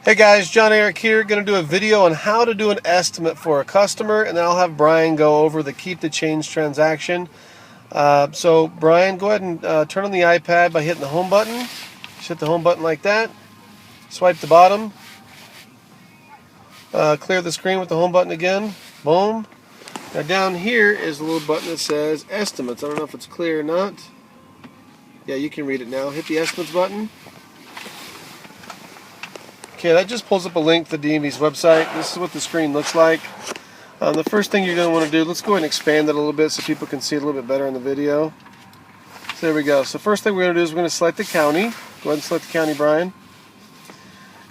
Hey guys, John Eric here. Going to do a video on how to do an estimate for a customer, and then I'll have Brian go over the keep the change transaction. So Brian, go ahead and turn on the iPad by hitting the home button. Just hit the home button like that. Swipe the bottom. Clear the screen with the home button again. Boom. Now down here is a little button that says estimates. I don't know if it's clear or not. Yeah, you can read it now. Hit the estimates button. Okay, that just pulls up a link to the DMV's website. This is what the screen looks like. The first thing you're going to want to do, let's go ahead and expand it a little bit so people can see it a little bit better in the video. So there we go. So first thing we're going to do is we're going to select the county. Go ahead and select the county, Brian.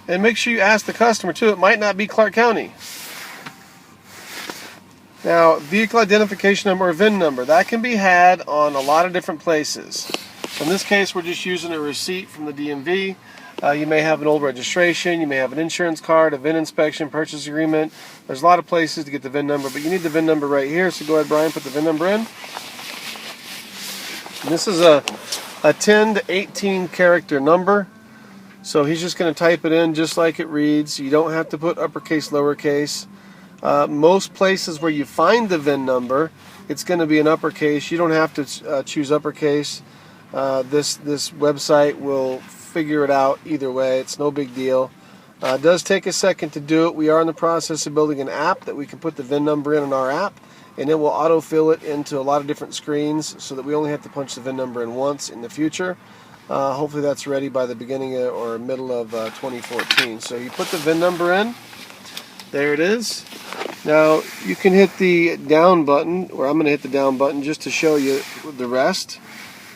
And make sure you ask the customer too. It might not be Clark County. Now, vehicle identification number or VIN number, that can be had on a lot of different places. In this case, we're just using a receipt from the DMV. You may have an old registration, you may have an insurance card, a VIN inspection, purchase agreement. There's a lot of places to get the VIN number, but you need the VIN number right here. So go ahead, Brian, put the VIN number in. And this is a 10 to 18 character number. So he's just going to type it in just like it reads. You don't have to put uppercase, lowercase. Most places where you find the VIN number, it's going to be in uppercase. You don't have to choose uppercase. This website will figure it out either way. It's no big deal. It does take a second to do it. We are in the process of building an app that we can put the VIN number in our app, and it will autofill it into a lot of different screens so that we only have to punch the VIN number in once in the future. Hopefully that's ready by the beginning or middle of 2014. So you put the VIN number in. There it is. Now you can hit the down button, or I'm going to hit the down button just to show you the rest.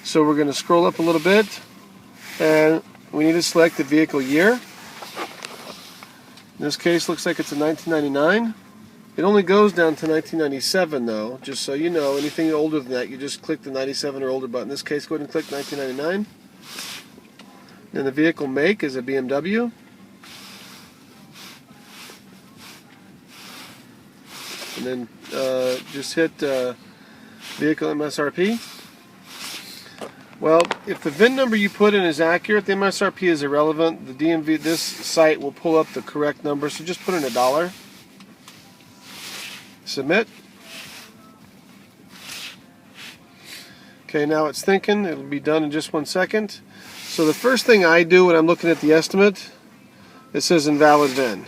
So we're going to scroll up a little bit, and we need to select the vehicle year. In this case, looks like it's a 1999. It only goes down to 1997 though, just so you know. Anything older than that, you just click the 97 or older button. In this case, go ahead and click 1999. Then the vehicle make is a BMW. And then just hit vehicle MSRP. Well, if the VIN number you put in is accurate, the MSRP is irrelevant. The DMV, this site will pull up the correct number, so just put in $1. Submit. Okay, now it's thinking. It'll be done in just 1 second. So the first thing I do when I'm looking at the estimate, it says invalid VIN.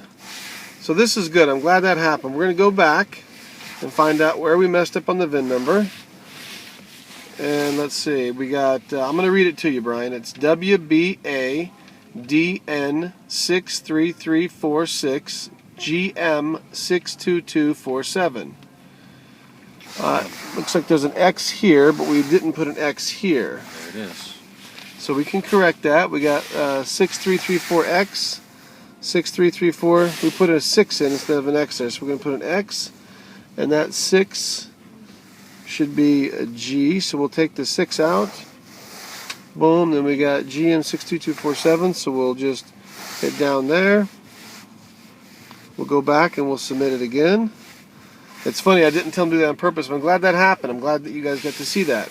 So this is good. I'm glad that happened. We're going to go back and find out where we messed up on the VIN number. And let's see, we got, I'm going to read it to you, Brian. It's WBADN63346 GM62247. Looks like there's an X here, but we didn't put an X here. There it is. So we can correct that. We got 6334X, 6334. We put a 6 in instead of an X there, so we're going to put an X, and that 6 should be a G, so we'll take the 6 out. Boom, then we got GM62247, so we'll just hit down there. We'll go back and we'll submit it again. It's funny, I didn't tell them to do that on purpose, but I'm glad that happened. I'm glad that you guys got to see that.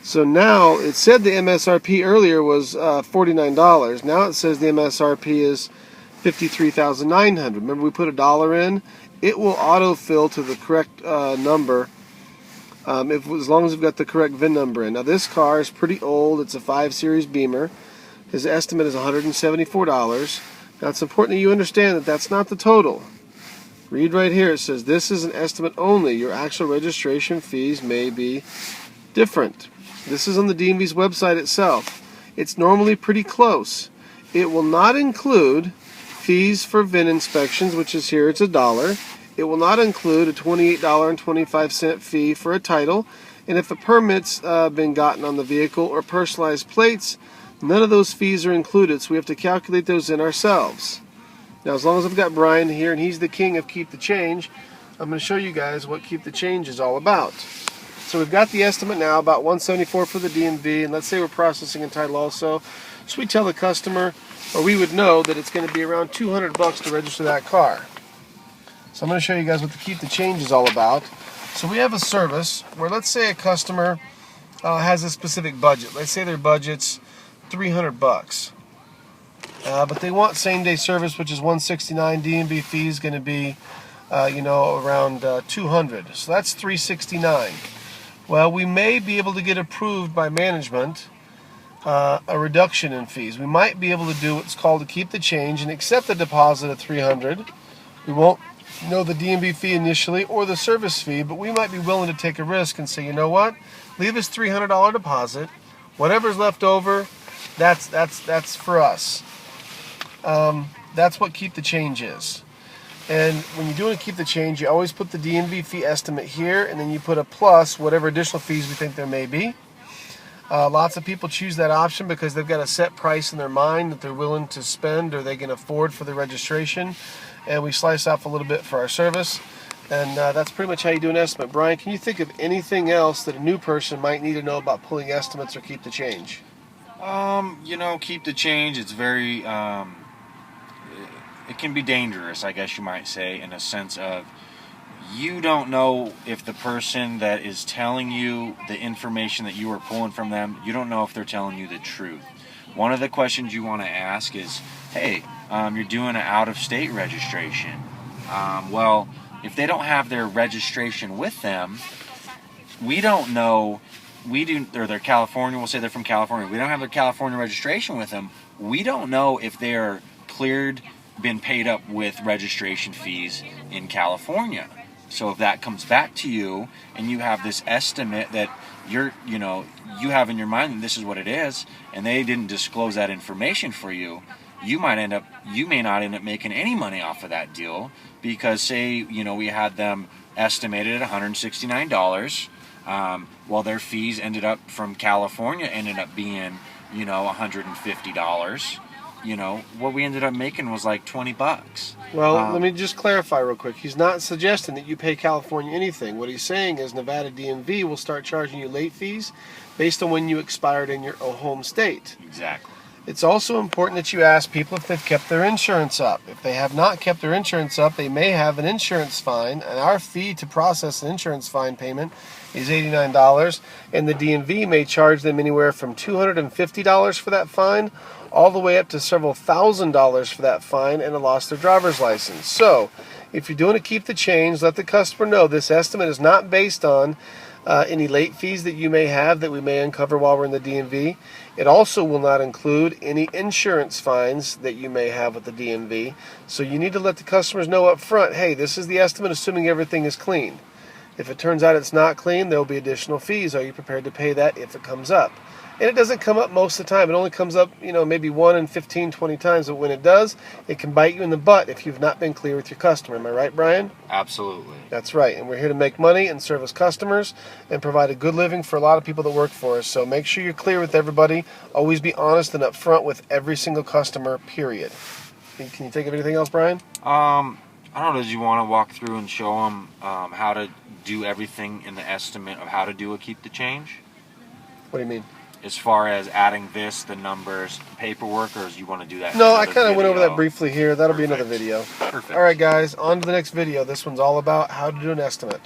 So now, it said the MSRP earlier was $49. Now it says the MSRP is $53,900. Remember we put $1 in? It will autofill to the correct number. As long as we've got the correct VIN number in. Now this car is pretty old. It's a 5 Series Beamer. His estimate is $174. Now it's important that you understand that that's not the total. Read right here. It says this is an estimate only. Your actual registration fees may be different. This is on the DMV's website itself. It's normally pretty close. It will not include fees for VIN inspections, which is here. It's $1. It will not include a $28.25 fee for a title, and if a permit's been gotten on the vehicle or personalized plates, none of those fees are included, so we have to calculate those in ourselves. Now, as long as I've got Brian here, and he's the king of Keep the Change, I'm going to show you guys what Keep the Change is all about. So we've got the estimate now, about $174 for the DMV, and let's say we're processing a title also. So we tell the customer, or we would know that it's going to be around $200 to register that car. So I'm going to show you guys what the Keep the Change is all about. So we have a service where, let's say a customer has a specific budget. Let's say their budget's $300. But they want same-day service, which is $169. DMV fee is going to be, around $200. So that's $369. Well, we may be able to get approved by management a reduction in fees. We might be able to do what's called to keep the change and accept a deposit of $300. We won't know the DMV fee initially or the service fee, but we might be willing to take a risk and say, you know what? Leave us $300 deposit. Whatever's left over, that's for us. That's what keep the change is. And when you're doing a keep the change, you always put the DMV fee estimate here, and then you put a plus whatever additional fees we think there may be. Lots of people choose that option because they've got a set price in their mind that they're willing to spend or they can afford for the registration. And we slice off a little bit for our service. And that's pretty much how you do an estimate. Brian, can you think of anything else that a new person might need to know about pulling estimates or keep the change? Keep the change, it's very, it can be dangerous, I guess you might say, in a sense of you don't know if the person that is telling you the information that you are pulling from them, you don't know if they're telling you the truth. One of the questions you want to ask is, hey, you're doing an out-of-state registration. Well, if they don't have their registration with them, we don't know, or they're California, we'll say they're from California, we don't have their California registration with them, we don't know if they're cleared, been paid up with registration fees in California. So if that comes back to you and you have this estimate that you have in your mind that this is what it is, and they didn't disclose that information for you, you may not end up making any money off of that deal because say, we had them estimated at $169, while their fees from California ended up being, $150. What we ended up making was like $20. Well, let me just clarify real quick. He's not suggesting that you pay California anything. What he's saying is Nevada DMV will start charging you late fees based on when you expired in your home state. Exactly. It's also important that you ask people if they've kept their insurance up. If they have not kept their insurance up, they may have an insurance fine, and our fee to process an insurance fine is $89, and the DMV may charge them anywhere from $250 for that fine all the way up to several $1,000s for that fine and a loss of their driver's license. So, if you're doing a keep the change, let the customer know this estimate is not based on any late fees that you may have that we may uncover while we're in the DMV. It also will not include any insurance fines that you may have with the DMV. So you need to let the customers know up front, hey, this is the estimate assuming everything is clean. If it turns out it's not clean, there will be additional fees. Are you prepared to pay that if it comes up? And it doesn't come up most of the time. It only comes up, maybe 1 in 15, 20 times. But when it does, it can bite you in the butt if you've not been clear with your customer. Am I right, Brian? Absolutely. That's right. And we're here to make money and service customers and provide a good living for a lot of people that work for us. So make sure you're clear with everybody. Always be honest and upfront with every single customer, period. Can you think of anything else, Brian? I don't know. Do you want to walk through and show them how to do everything in the estimate of how to do a keep the change? What do you mean? As far as adding the numbers, paperwork, or do you want to do that? No, I kind of went over that briefly here. That'll Perfect. be another video. Perfect. All right, guys, on to the next video. This one's all about how to do an estimate.